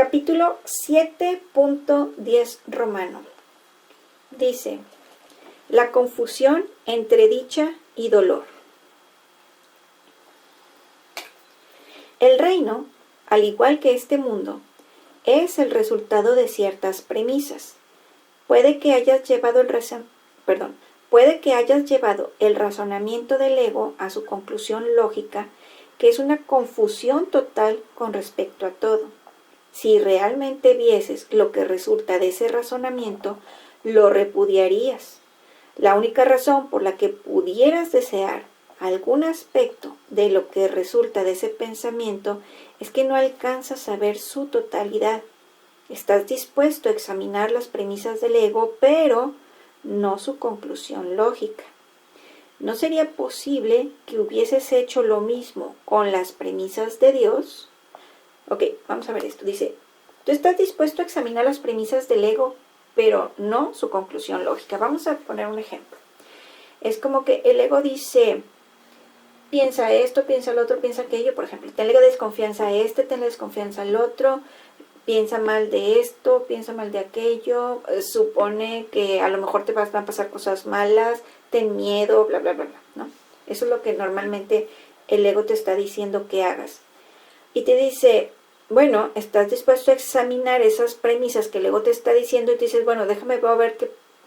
Capítulo 7.10 romano. Dice, la confusión entre dicha y dolor. El reino, al igual que este mundo, es el resultado de ciertas premisas. Puede que hayas llevado el razonamiento del ego a su conclusión lógica, que es una confusión total con respecto a todo. Si realmente vieses lo que resulta de ese razonamiento, lo repudiarías. La única razón por la que pudieras desear algún aspecto de lo que resulta de ese pensamiento es que no alcanzas a ver su totalidad. Estás dispuesto a examinar las premisas del ego, pero no su conclusión lógica. ¿No sería posible que hubieses hecho lo mismo con las premisas de Dios? Ok, vamos a ver esto. Dice, tú estás dispuesto a examinar las premisas del ego, pero no su conclusión lógica. Vamos a poner un ejemplo. Es como que el ego dice, piensa esto, piensa lo otro, piensa aquello. Por ejemplo, tenle desconfianza a este, tenle desconfianza al otro, piensa mal de esto, piensa mal de aquello, supone que a lo mejor te van a pasar cosas malas, ten miedo, bla, bla, bla, bla, ¿no? Eso es lo que normalmente el ego te está diciendo que hagas. Y te dice, bueno, estás dispuesto a examinar esas premisas que el ego te está diciendo y te dices, bueno, déjame ver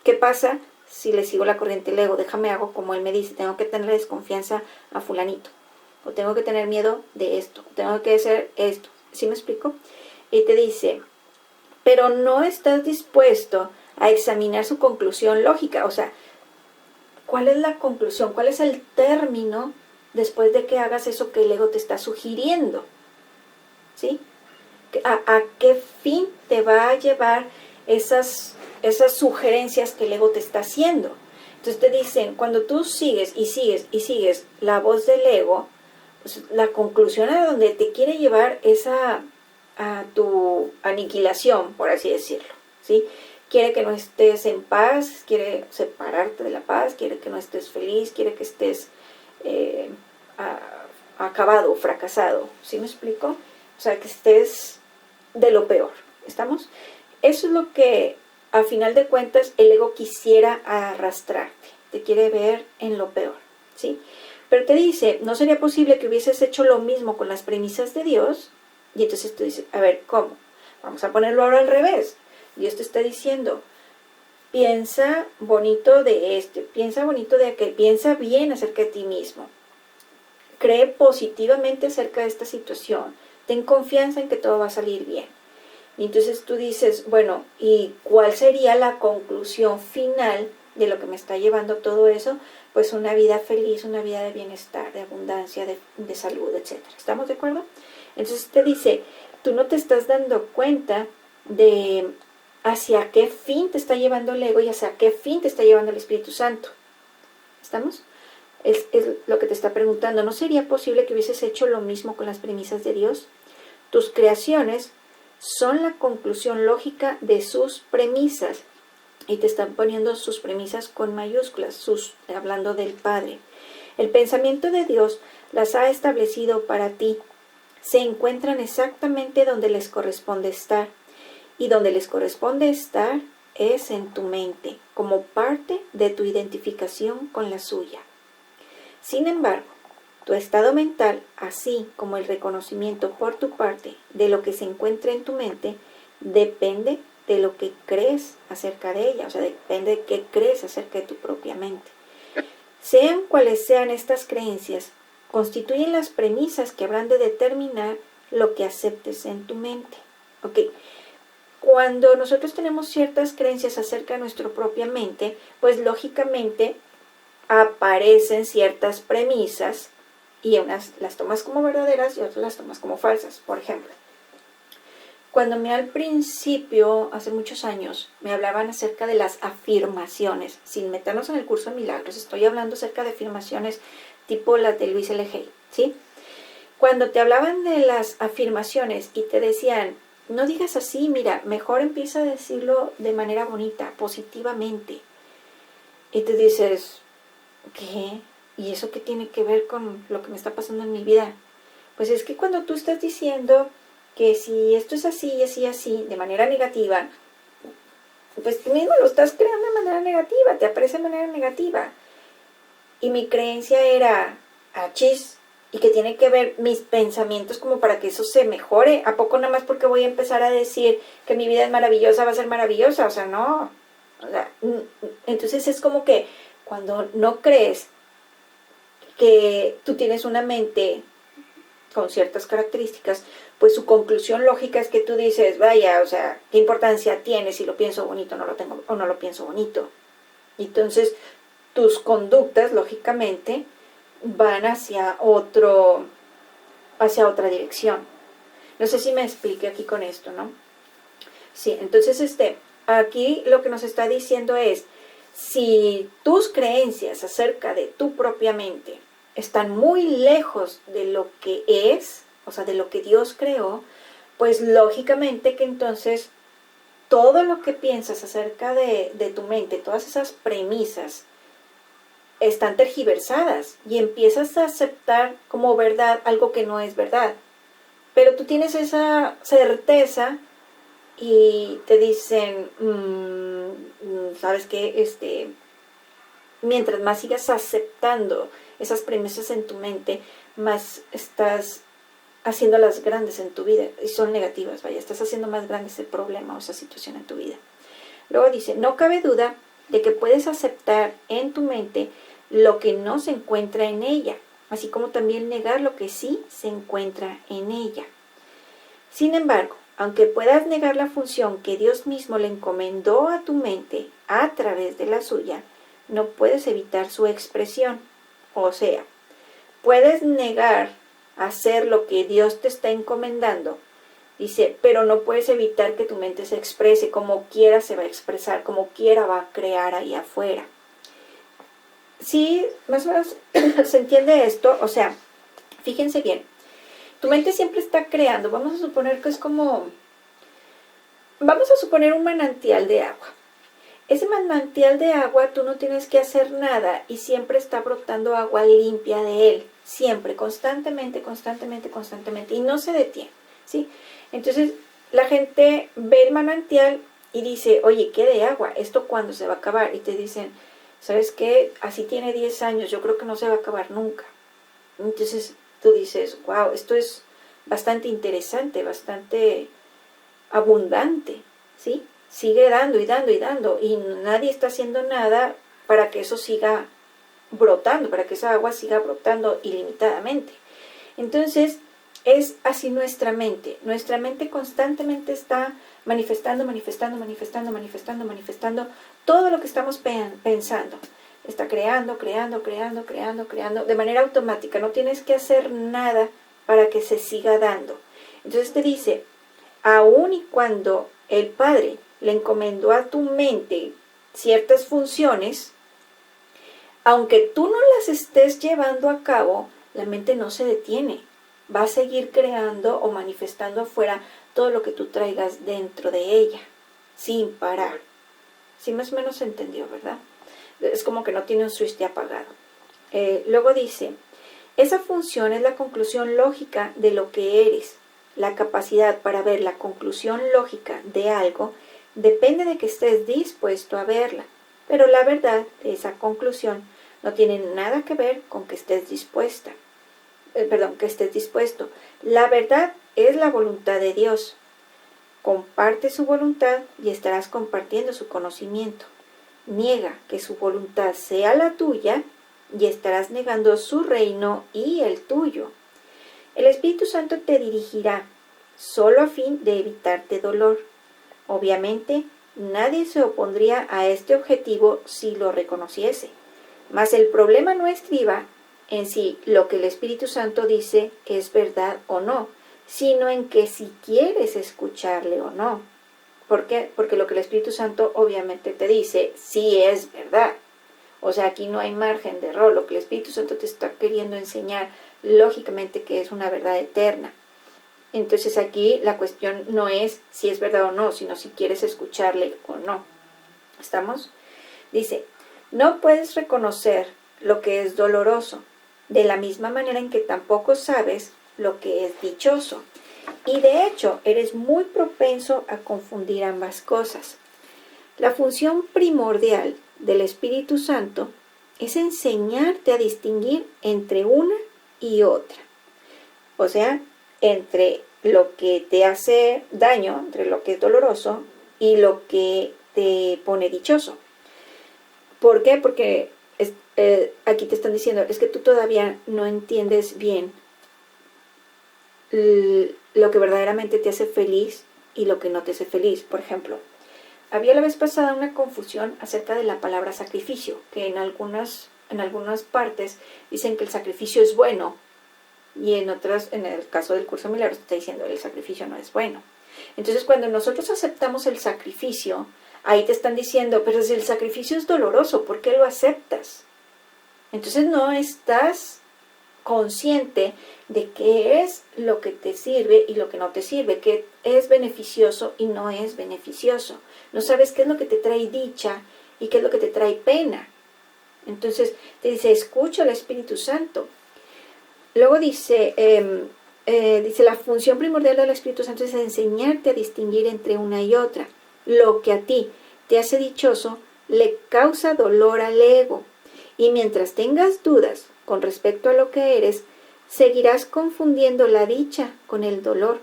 qué pasa si le sigo la corriente al ego, déjame hago como él me dice, tengo que tener desconfianza a fulanito, o tengo que tener miedo de esto, tengo que hacer esto, ¿sí me explico? Y te dice, pero no estás dispuesto a examinar su conclusión lógica, o sea, ¿cuál es la conclusión? ¿Cuál es el término después de que hagas eso que el ego te está sugiriendo? ¿Sí? ¿A qué fin te va a llevar esas sugerencias que el ego te está haciendo? Entonces te dicen, cuando tú sigues y sigues y sigues la voz del ego, pues la conclusión a donde te quiere llevar es a tu aniquilación, por así decirlo, ¿sí? Quiere que no estés en paz, quiere separarte de la paz, quiere que no estés feliz, quiere que estés acabado, fracasado, ¿sí me explico? O sea, que estés de lo peor, ¿estamos? Eso es lo que, a final de cuentas, el ego quisiera arrastrarte, te quiere ver en lo peor, ¿sí? Pero te dice, ¿no sería posible que hubieses hecho lo mismo con las premisas de Dios? Y entonces tú dices, a ver, ¿cómo? Vamos a ponerlo ahora al revés. Dios te está diciendo, piensa bonito de este, piensa bonito de aquel, piensa bien acerca de ti mismo. Cree positivamente acerca de esta situación. Ten confianza en que todo va a salir bien. Y entonces tú dices, bueno, ¿y cuál sería la conclusión final de lo que me está llevando todo eso? Pues una vida feliz, una vida de bienestar, de abundancia, de salud, etc. ¿Estamos de acuerdo? Entonces te dice, tú no te estás dando cuenta de hacia qué fin te está llevando el ego y hacia qué fin te está llevando el Espíritu Santo. ¿Estamos? Es lo que te está preguntando. ¿No sería posible que hubieses hecho lo mismo con las premisas de Dios? Tus creaciones son la conclusión lógica de sus premisas. Y te están poniendo sus premisas con mayúsculas, hablando del Padre. El pensamiento de Dios las ha establecido para ti. Se encuentran exactamente donde les corresponde estar. Y donde les corresponde estar es en tu mente, como parte de tu identificación con la suya. Sin embargo, tu estado mental, así como el reconocimiento por tu parte de lo que se encuentra en tu mente, depende de lo que crees acerca de ella, o sea, depende de qué crees acerca de tu propia mente. Sean cuales sean estas creencias, constituyen las premisas que habrán de determinar lo que aceptes en tu mente. Ok, cuando nosotros tenemos ciertas creencias acerca de nuestra propia mente, pues lógicamente aparecen ciertas premisas y unas las tomas como verdaderas y otras las tomas como falsas. Por ejemplo, cuando al principio, hace muchos años, me hablaban acerca de las afirmaciones, sin meternos en el curso de milagros, estoy hablando acerca de afirmaciones tipo las de Luis L. Hay, ¿sí? Cuando te hablaban de las afirmaciones y te decían, no digas así, mira, mejor empieza a decirlo de manera bonita, positivamente. Y te dices, ¿qué? ¿Y eso qué tiene que ver con lo que me está pasando en mi vida? Pues es que cuando tú estás diciendo que si esto es así y así, así, de manera negativa, pues tú mismo lo estás creando de manera negativa, te aparece de manera negativa. Y mi creencia era, achis, y que tiene que ver mis pensamientos como para que eso se mejore. ¿A poco nada más porque voy a empezar a decir que mi vida es maravillosa, va a ser maravillosa? O sea, no. O sea, entonces es como que cuando no crees que tú tienes una mente con ciertas características, pues su conclusión lógica es que tú dices, vaya, o sea, ¿qué importancia tiene si lo pienso bonito no lo tengo, o no lo pienso bonito? Entonces, tus conductas, lógicamente, van hacia otra dirección. No sé si me expliqué aquí con esto, ¿no? Sí, entonces aquí lo que nos está diciendo es, si tus creencias acerca de tu propia mente están muy lejos de lo que es, o sea, de lo que Dios creó, pues lógicamente que entonces todo lo que piensas acerca de tu mente, todas esas premisas, están tergiversadas y empiezas a aceptar como verdad algo que no es verdad. Pero tú tienes esa certeza y te dicen, ¿sabes qué? Mientras más sigas aceptando esas premisas en tu mente, más estás haciéndolas grandes en tu vida, y son negativas, vaya, estás haciendo más grande ese problema o esa situación en tu vida. Luego dice, no cabe duda de que puedes aceptar en tu mente lo que no se encuentra en ella, así como también negar lo que sí se encuentra en ella. Sin embargo, aunque puedas negar la función que Dios mismo le encomendó a tu mente a través de la suya, no puedes evitar su expresión. O sea, puedes negar hacer lo que Dios te está encomendando, dice, pero no puedes evitar que tu mente se exprese, como quiera se va a expresar, como quiera va a crear ahí afuera. Sí, más o menos se entiende esto, o sea, fíjense bien, tu mente siempre está creando, vamos a suponer que es como, vamos a suponer un manantial de agua. Ese manantial de agua tú no tienes que hacer nada y siempre está brotando agua limpia de él, siempre, constantemente, constantemente, constantemente, y no se detiene, ¿sí? Entonces la gente ve el manantial y dice, oye, ¿qué de agua? ¿Esto cuándo se va a acabar? Y te dicen, ¿sabes qué? Así tiene 10 años, yo creo que no se va a acabar nunca. Entonces tú dices, wow, esto es bastante interesante, bastante abundante, ¿sí? Sigue dando y dando y dando y nadie está haciendo nada para que eso siga brotando, para que esa agua siga brotando ilimitadamente. Entonces, es así nuestra mente. Nuestra mente constantemente está manifestando, manifestando, manifestando, manifestando, manifestando todo lo que estamos pensando. Está creando, creando, creando, creando, creando, de manera automática. No tienes que hacer nada para que se siga dando. Entonces te dice, aun y cuando el Padre le encomendó a tu mente ciertas funciones, aunque tú no las estés llevando a cabo, la mente no se detiene. Va a seguir creando o manifestando afuera todo lo que tú traigas dentro de ella, sin parar. Sí, más o menos se entendió, ¿verdad? Es como que no tiene un switch de apagado. Luego dice, esa función es la conclusión lógica de lo que eres. La capacidad para ver la conclusión lógica de algo depende de que estés dispuesto a verla, pero la verdad de esa conclusión no tiene nada que ver con que estés dispuesto. La verdad es la voluntad de Dios. Comparte su voluntad y estarás compartiendo su conocimiento. Niega que su voluntad sea la tuya y estarás negando su reino y el tuyo. El Espíritu Santo te dirigirá solo a fin de evitarte dolor. Obviamente, nadie se opondría a este objetivo si lo reconociese. Mas el problema no estriba en si lo que el Espíritu Santo dice es verdad o no, sino en que si quieres escucharle o no. ¿Por qué? Porque lo que el Espíritu Santo obviamente te dice sí es verdad. O sea, aquí no hay margen de error. Lo que el Espíritu Santo te está queriendo enseñar, lógicamente que es una verdad eterna. Entonces aquí la cuestión no es si es verdad o no, sino si quieres escucharle o no. ¿Estamos? Dice, no puedes reconocer lo que es doloroso, de la misma manera en que tampoco sabes lo que es dichoso. Y de hecho, eres muy propenso a confundir ambas cosas. La función primordial del Espíritu Santo es enseñarte a distinguir entre una y otra. O sea, entre lo que te hace daño, entre lo que es doloroso y lo que te pone dichoso. ¿Por qué? Porque aquí te están diciendo, es que tú todavía no entiendes bien lo que verdaderamente te hace feliz y lo que no te hace feliz. Por ejemplo, había la vez pasada una confusión acerca de la palabra sacrificio, que en algunas partes dicen que el sacrificio es bueno, y en otras, en el caso del curso de milagros, está diciendo que el sacrificio no es bueno. Entonces, cuando nosotros aceptamos el sacrificio, ahí te están diciendo, pero si el sacrificio es doloroso, ¿por qué lo aceptas? Entonces no estás consciente de qué es lo que te sirve y lo que no te sirve, qué es beneficioso y no es beneficioso. No sabes qué es lo que te trae dicha y qué es lo que te trae pena. Entonces te dice, escucha al Espíritu Santo. Luego dice, la función primordial del Espíritu Santo es enseñarte a distinguir entre una y otra. Lo que a ti te hace dichoso le causa dolor al ego. Y mientras tengas dudas con respecto a lo que eres, seguirás confundiendo la dicha con el dolor.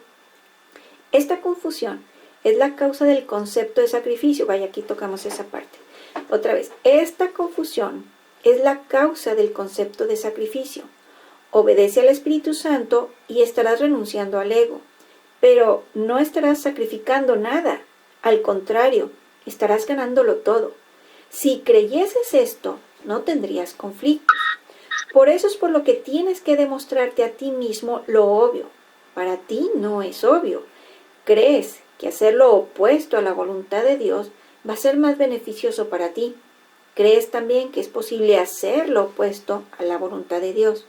Esta confusión es la causa del concepto de sacrificio. Vaya, aquí tocamos esa parte. Otra vez, esta confusión es la causa del concepto de sacrificio. Obedece al Espíritu Santo y estarás renunciando al ego, pero no estarás sacrificando nada. Al contrario, estarás ganándolo todo. Si creyeses esto, no tendrías conflictos. Por eso es por lo que tienes que demostrarte a ti mismo lo obvio. Para ti no es obvio. Crees que hacer lo opuesto a la voluntad de Dios va a ser más beneficioso para ti. Crees también que es posible hacer lo opuesto a la voluntad de Dios.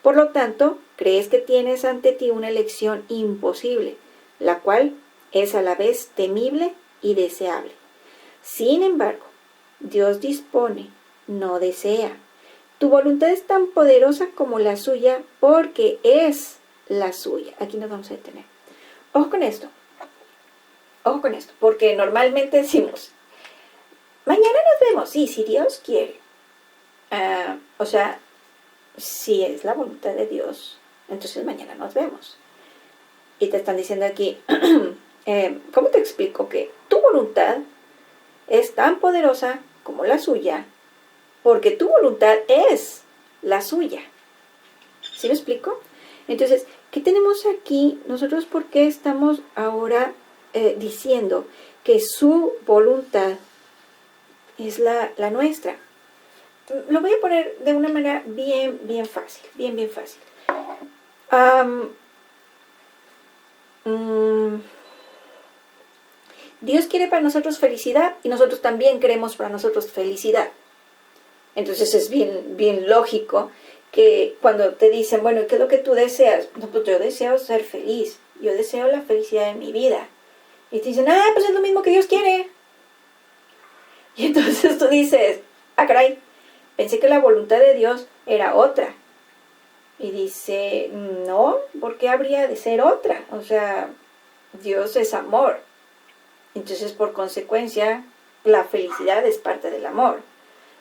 Por lo tanto, crees que tienes ante ti una elección imposible, la cual es a la vez temible y deseable. Sin embargo, Dios dispone, no desea. Tu voluntad es tan poderosa como la suya porque es la suya. Aquí nos vamos a detener. Ojo con esto, porque normalmente decimos, mañana nos vemos, sí, si Dios quiere. Si es la voluntad de Dios, entonces mañana nos vemos. Y te están diciendo aquí, ¿cómo te explico que tu voluntad es tan poderosa como la suya? Porque tu voluntad es la suya. ¿Sí me explico? Entonces, ¿qué tenemos aquí? Nosotros, ¿por qué estamos ahora diciendo que su voluntad es la nuestra? Lo voy a poner de una manera bien fácil, bien fácil. Dios quiere para nosotros felicidad y nosotros también queremos para nosotros felicidad. Entonces es bien lógico que cuando te dicen, bueno, ¿qué es lo que tú deseas? No, pues yo deseo ser feliz, yo deseo la felicidad de mi vida. Y te dicen, pues es lo mismo que Dios quiere. Y entonces tú dices, caray, pensé que la voluntad de Dios era otra. Y dice, no, ¿por qué habría de ser otra? O sea, Dios es amor. Entonces, por consecuencia, la felicidad es parte del amor.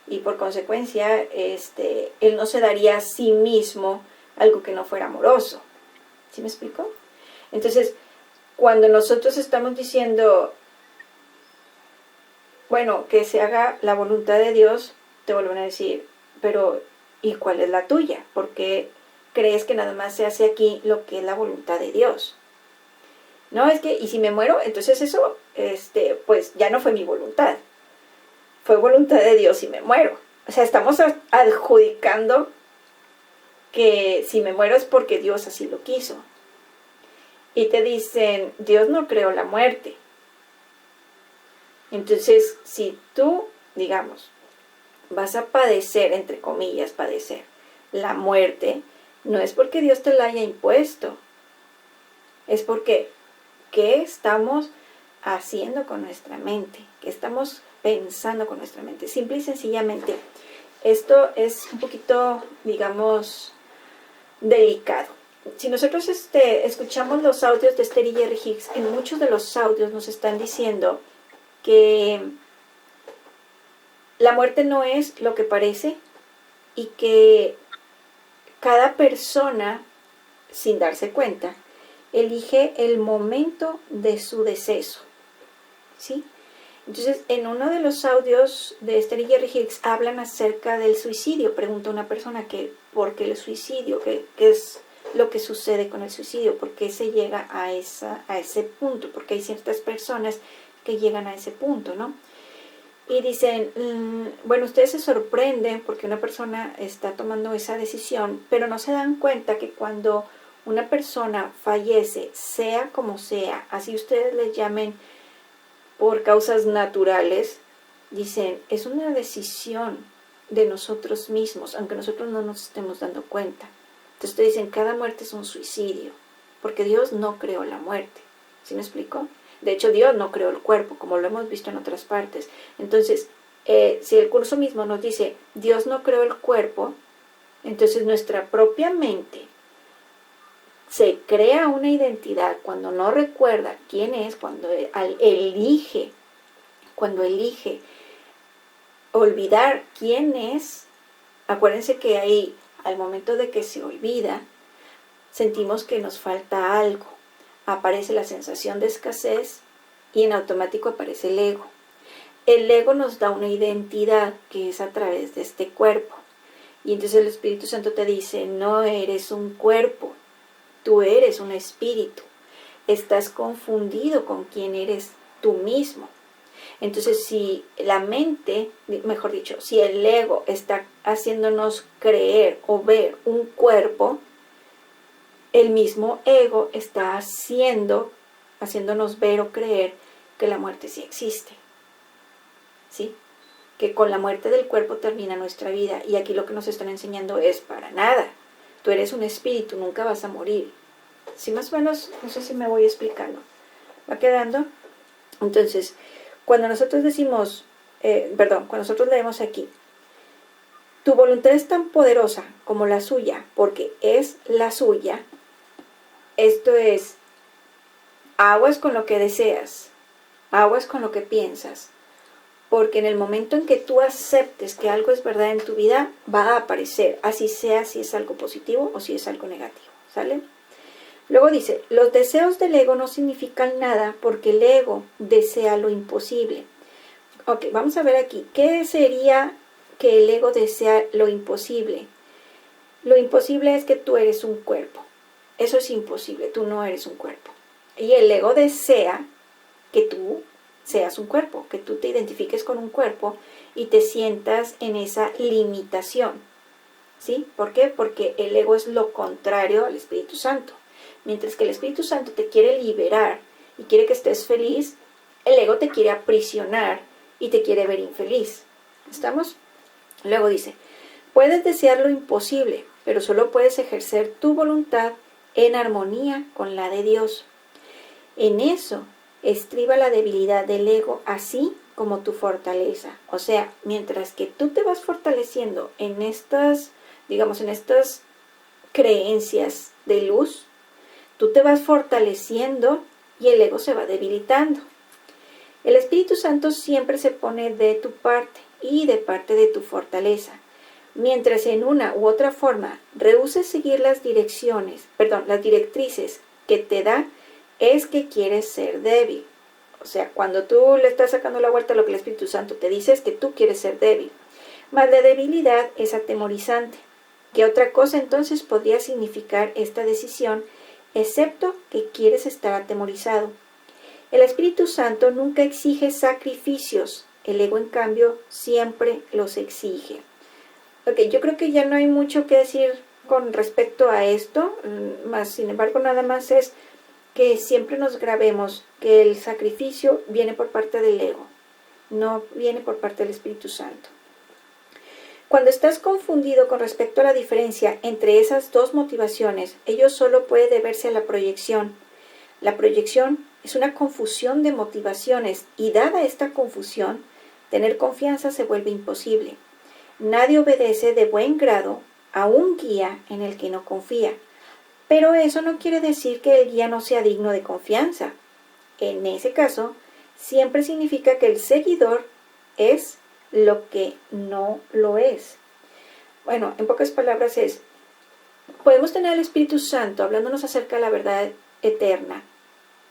Y por consecuencia, Él no se daría a sí mismo algo que no fuera amoroso. ¿Sí me explico? Entonces, cuando nosotros estamos diciendo, bueno, que se haga la voluntad de Dios, te vuelven a decir, pero ¿y cuál es la tuya? Porque crees que nada más se hace aquí lo que es la voluntad de Dios. No, es que, y si me muero, entonces eso, pues ya no fue mi voluntad. Fue voluntad de Dios y me muero. O sea, estamos adjudicando que si me muero es porque Dios así lo quiso. Y te dicen, Dios no creó la muerte. Entonces, si tú, digamos, vas a padecer, entre comillas, padecer la muerte, no es porque Dios te la haya impuesto. Es porque, ¿qué estamos haciendo con nuestra mente? ¿Qué estamos pensando con nuestra mente? Simple y sencillamente, esto es un poquito, digamos, delicado. si nosotros escuchamos los audios de Esther y Jerry Hicks, en muchos de los audios nos están diciendo que la muerte no es lo que parece y que cada persona, sin darse cuenta, elige el momento de su deceso, ¿sí? Entonces, en uno de los audios de Esther y Jerry Hicks hablan acerca del suicidio. Pregunta una persona que ¿por qué el suicidio? ¿Qué es lo que sucede con el suicidio? ¿Por qué se llega a ese punto? Porque hay ciertas personas que llegan a ese punto, ¿no? Y dicen, bueno, ustedes se sorprenden porque una persona está tomando esa decisión, pero no se dan cuenta que cuando una persona fallece, sea como sea, así ustedes le llamen por causas naturales, dicen, es una decisión de nosotros mismos, aunque nosotros no nos estemos dando cuenta. Entonces te dicen, cada muerte es un suicidio, porque Dios no creó la muerte. ¿Sí me explico? De hecho, Dios no creó el cuerpo, como lo hemos visto en otras partes. Entonces, si el curso mismo nos dice, Dios no creó el cuerpo, entonces nuestra propia mente se crea una identidad cuando no recuerda quién es, cuando elige olvidar quién es. Acuérdense que ahí, al momento de que se olvida, sentimos que nos falta algo. Aparece la sensación de escasez y en automático aparece el ego. El ego nos da una identidad que es a través de este cuerpo. Y entonces el Espíritu Santo te dice, no eres un cuerpo, tú eres un espíritu. Estás confundido con quién eres tú mismo. Entonces, si la mente, mejor dicho, si el ego está haciéndonos creer o ver un cuerpo, el mismo ego está haciéndonos ver o creer que la muerte sí existe. ¿Sí? Que con la muerte del cuerpo termina nuestra vida. Y aquí lo que nos están enseñando es para nada. Tú eres un espíritu, nunca vas a morir. ¿Sí? Más o menos, no sé si me voy explicando. ¿Va quedando? Entonces, cuando nosotros decimos, cuando nosotros leemos aquí, tu voluntad es tan poderosa como la suya, porque es la suya. Esto es, aguas con lo que deseas, aguas con lo que piensas, porque en el momento en que tú aceptes que algo es verdad en tu vida, va a aparecer, así sea si es algo positivo o si es algo negativo, ¿sale? Luego dice, los deseos del ego no significan nada porque el ego desea lo imposible. Ok, vamos a ver aquí, ¿qué sería que el ego desea lo imposible? Lo imposible es que tú eres un cuerpo. Eso es imposible, tú no eres un cuerpo. Y el ego desea que tú seas un cuerpo, que tú te identifiques con un cuerpo y te sientas en esa limitación. ¿Sí? ¿Por qué? Porque el ego es lo contrario al Espíritu Santo. Mientras que el Espíritu Santo te quiere liberar y quiere que estés feliz, el ego te quiere aprisionar y te quiere ver infeliz. ¿Estamos? Luego dice, puedes desear lo imposible, pero solo puedes ejercer tu voluntad en armonía con la de Dios. En eso estriba la debilidad del ego, así como tu fortaleza. O sea, mientras que tú te vas fortaleciendo en estas, digamos, en estas creencias de luz, tú te vas fortaleciendo y el ego se va debilitando. El Espíritu Santo siempre se pone de tu parte y de parte de tu fortaleza. Mientras en una u otra forma rehuses seguir las directrices que te da, es que quieres ser débil. O sea, cuando tú le estás sacando la vuelta a lo que el Espíritu Santo te dice es que tú quieres ser débil. Mas la debilidad es atemorizante. ¿Qué otra cosa entonces podría significar esta decisión, excepto que quieres estar atemorizado? El Espíritu Santo nunca exige sacrificios, el ego en cambio siempre los exige. Ok, yo creo que ya no hay mucho que decir con respecto a esto, más sin embargo nada más es que siempre nos grabemos que el sacrificio viene por parte del ego, no viene por parte del Espíritu Santo. Cuando estás confundido con respecto a la diferencia entre esas dos motivaciones, ello solo puede deberse a la proyección. La proyección es una confusión de motivaciones y dada esta confusión, tener confianza se vuelve imposible. Nadie obedece de buen grado a un guía en el que no confía. Pero eso no quiere decir que el guía no sea digno de confianza. En ese caso, siempre significa que el seguidor es lo que no lo es. Bueno, en pocas palabras podemos tener al Espíritu Santo hablándonos acerca de la verdad eterna,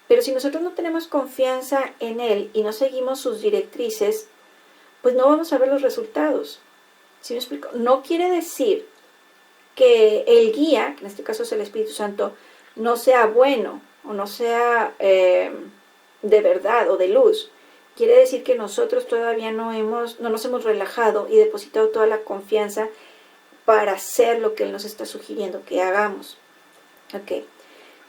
pero si nosotros no tenemos confianza en Él y no seguimos sus directrices, pues no vamos a ver los resultados. ¿Sí me explico? No quiere decir que el guía, que en este caso es el Espíritu Santo, no sea bueno o no sea de verdad o de luz. Quiere decir que nosotros todavía no nos hemos relajado y depositado toda la confianza para hacer lo que Él nos está sugiriendo que hagamos. Ok.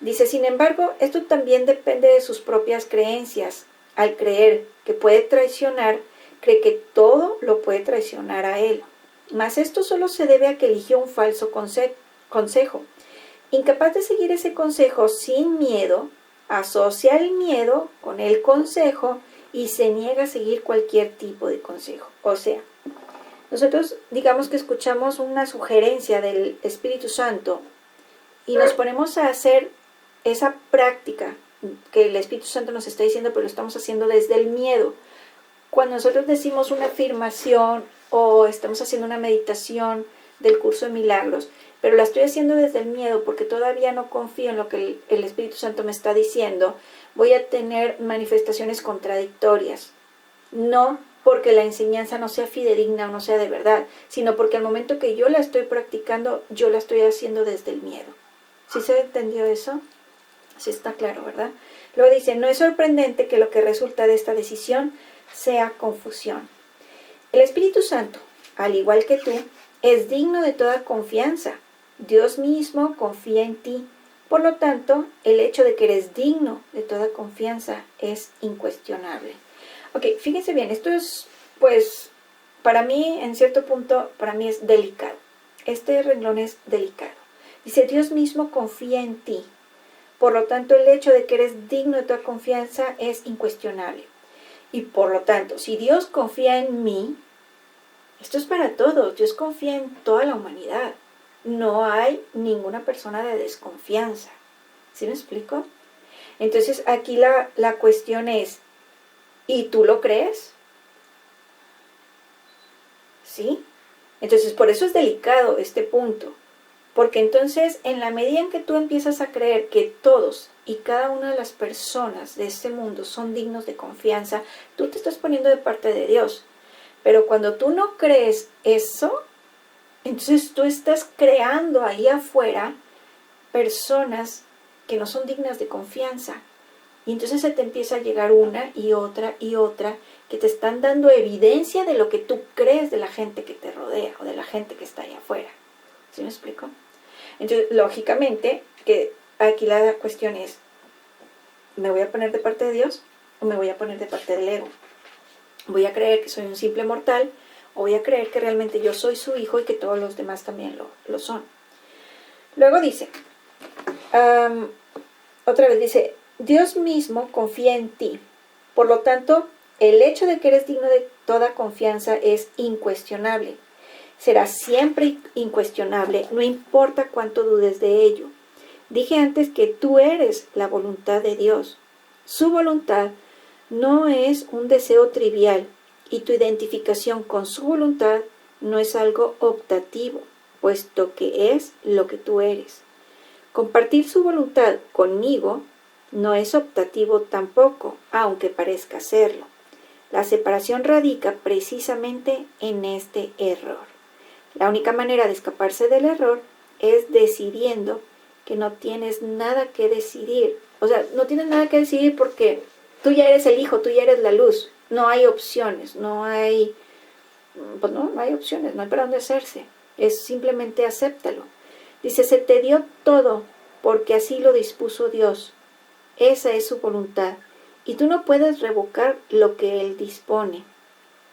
Dice, sin embargo, esto también depende de sus propias creencias. Al creer que puede traicionar, cree que todo lo puede traicionar a Él. Mas esto solo se debe a que eligió un falso consejo. Incapaz de seguir ese consejo sin miedo, asocia el miedo con el consejo y se niega a seguir cualquier tipo de consejo. O sea, nosotros digamos que escuchamos una sugerencia del Espíritu Santo y nos ponemos a hacer esa práctica que el Espíritu Santo nos está diciendo, pero lo estamos haciendo desde el miedo. Cuando nosotros decimos una afirmación o estamos haciendo una meditación del curso de milagros, pero la estoy haciendo desde el miedo porque todavía no confío en lo que el Espíritu Santo me está diciendo, voy a tener manifestaciones contradictorias. No porque la enseñanza no sea fidedigna o no sea de verdad, sino porque al momento que yo la estoy practicando, yo la estoy haciendo desde el miedo. ¿Sí se entendió eso? Sí está claro, ¿verdad? Luego dice, no es sorprendente que lo que resulta de esta decisión sea confusión. El Espíritu Santo, al igual que tú, es digno de toda confianza. Dios mismo confía en ti. Por lo tanto, el hecho de que eres digno de toda confianza es incuestionable. Ok, fíjense bien, esto es, pues, para mí, en cierto punto, para mí es delicado. Este renglón es delicado. Dice, Dios mismo confía en ti. Por lo tanto, el hecho de que eres digno de toda confianza es incuestionable. Y por lo tanto, si Dios confía en mí, esto es para todos. Dios confía en toda la humanidad. No hay ninguna persona de desconfianza. ¿Sí me explico? Entonces, aquí la cuestión es, ¿y tú lo crees? ¿Sí? Entonces, por eso es delicado este punto. Porque entonces, en la medida en que tú empiezas a creer que todos y cada una de las personas de este mundo son dignos de confianza, tú te estás poniendo de parte de Dios. Pero cuando tú no crees eso, entonces tú estás creando ahí afuera personas que no son dignas de confianza. Y entonces se te empieza a llegar una y otra que te están dando evidencia de lo que tú crees de la gente que te rodea o de la gente que está allá afuera. ¿Sí me explico? Entonces, lógicamente, que aquí la cuestión es, ¿me voy a poner de parte de Dios o me voy a poner de parte del ego? ¿Voy a creer que soy un simple mortal o voy a creer que realmente yo soy su hijo y que todos los demás también lo son? Luego dice, otra vez dice, Dios mismo confía en ti. Por lo tanto, el hecho de que eres digno de toda confianza es incuestionable. Será siempre incuestionable, no importa cuánto dudes de ello. Dije antes que tú eres la voluntad de Dios. Su voluntad no es un deseo trivial y tu identificación con su voluntad no es algo optativo, puesto que es lo que tú eres. Compartir su voluntad conmigo no es optativo tampoco, aunque parezca serlo. La separación radica precisamente en este error. La única manera de escaparse del error es decidiendo que no tienes nada que decidir. O sea, no tienes nada que decidir porque tú ya eres el hijo, tú ya eres la luz. No hay opciones, no hay opciones, no hay para dónde hacerse. Es simplemente acéptalo. Dice, se te dio todo porque así lo dispuso Dios. Esa es su voluntad. Y tú no puedes revocar lo que Él dispone.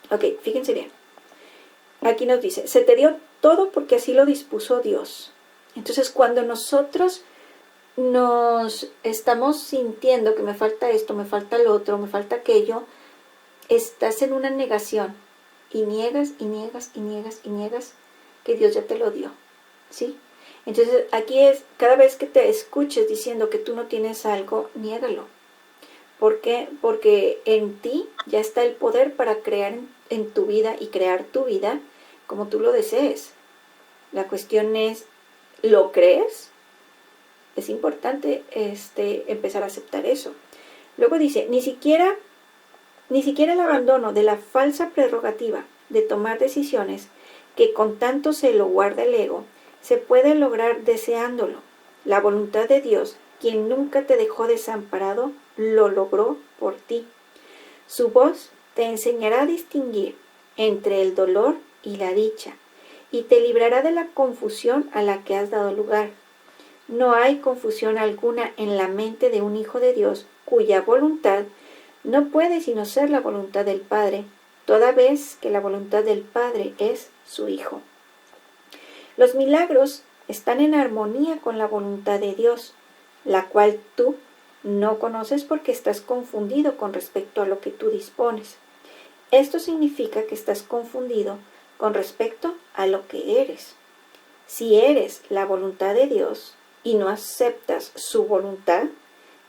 Ok, fíjense bien. Aquí nos dice, se te dio todo porque así lo dispuso Dios. Entonces, cuando nosotros nos estamos sintiendo que me falta esto, me falta lo otro, me falta aquello, estás en una negación y niegas y niegas y niegas y niegas que Dios ya te lo dio, ¿sí? Entonces aquí es, cada vez que te escuches diciendo que tú no tienes algo, niégalo. ¿Por qué? Porque en ti ya está el poder para crear en tu vida y crear tu vida como tú lo desees. La cuestión es, ¿lo crees? Es importante empezar a aceptar eso. Luego dice, ni siquiera el abandono de la falsa prerrogativa de tomar decisiones que con tanto celo guarda el ego, se puede lograr deseándolo. La voluntad de Dios, quien nunca te dejó desamparado, lo logró por ti. Su voz te enseñará a distinguir entre el dolor y la dicha, y te librará de la confusión a la que has dado lugar. No hay confusión alguna en la mente de un hijo de Dios cuya voluntad no puede sino ser la voluntad del Padre, toda vez que la voluntad del Padre es su Hijo. Los milagros están en armonía con la voluntad de Dios, la cual tú no conoces porque estás confundido con respecto a lo que tú dispones. Esto significa que estás confundido con respecto a lo que eres. Si eres la voluntad de Dios y no aceptas su voluntad,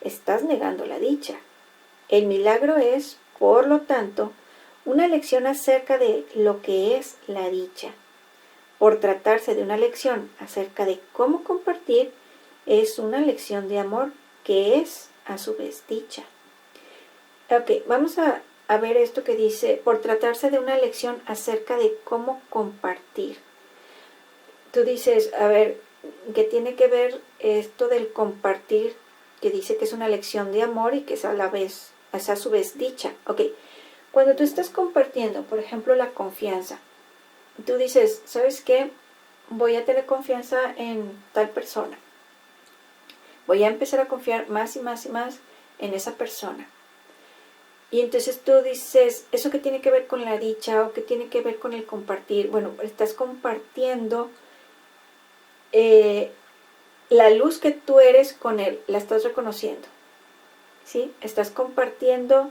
estás negando la dicha. El milagro es, por lo tanto, una lección acerca de lo que es la dicha. Por tratarse de una lección acerca de cómo compartir, es una lección de amor que es a su vez dicha. Ok, vamos a ver esto que dice, por tratarse de una lección acerca de cómo compartir. Tú dices, a ver, ¿qué tiene que ver esto del compartir? Que dice que es una lección de amor y que es a su vez dicha. Ok, cuando tú estás compartiendo, por ejemplo, la confianza, tú dices, ¿sabes qué? Voy a tener confianza en tal persona. Voy a empezar a confiar más y más y más en esa persona. Y entonces tú dices, ¿eso qué tiene que ver con la dicha o qué tiene que ver con el compartir? Bueno, estás compartiendo la luz que tú eres con él, la estás reconociendo. ¿Sí? Estás compartiendo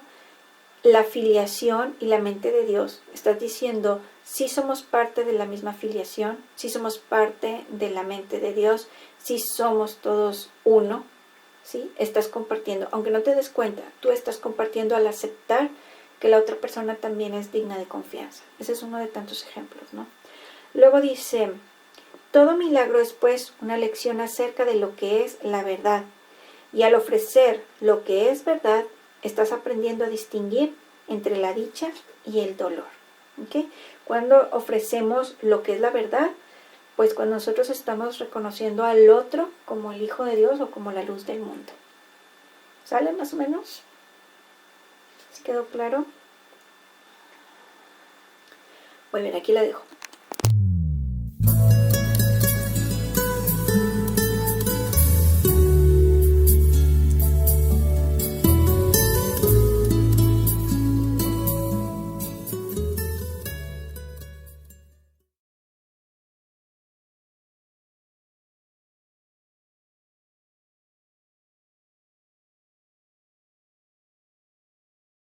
la filiación y la mente de Dios. Estás diciendo, sí somos parte de la misma filiación, sí somos parte de la mente de Dios, sí somos todos uno, ¿sí? Estás compartiendo, aunque no te des cuenta, tú estás compartiendo al aceptar que la otra persona también es digna de confianza. Ese es uno de tantos ejemplos, ¿no? Luego dice, todo milagro es pues una lección acerca de lo que es la verdad, y al ofrecer lo que es verdad, estás aprendiendo a distinguir entre la dicha y el dolor. ¿Okay? Cuando ofrecemos lo que es la verdad, pues cuando nosotros estamos reconociendo al otro como el Hijo de Dios o como la luz del mundo. ¿Sale más o menos? ¿Sí quedó claro? Muy bien, aquí la dejo.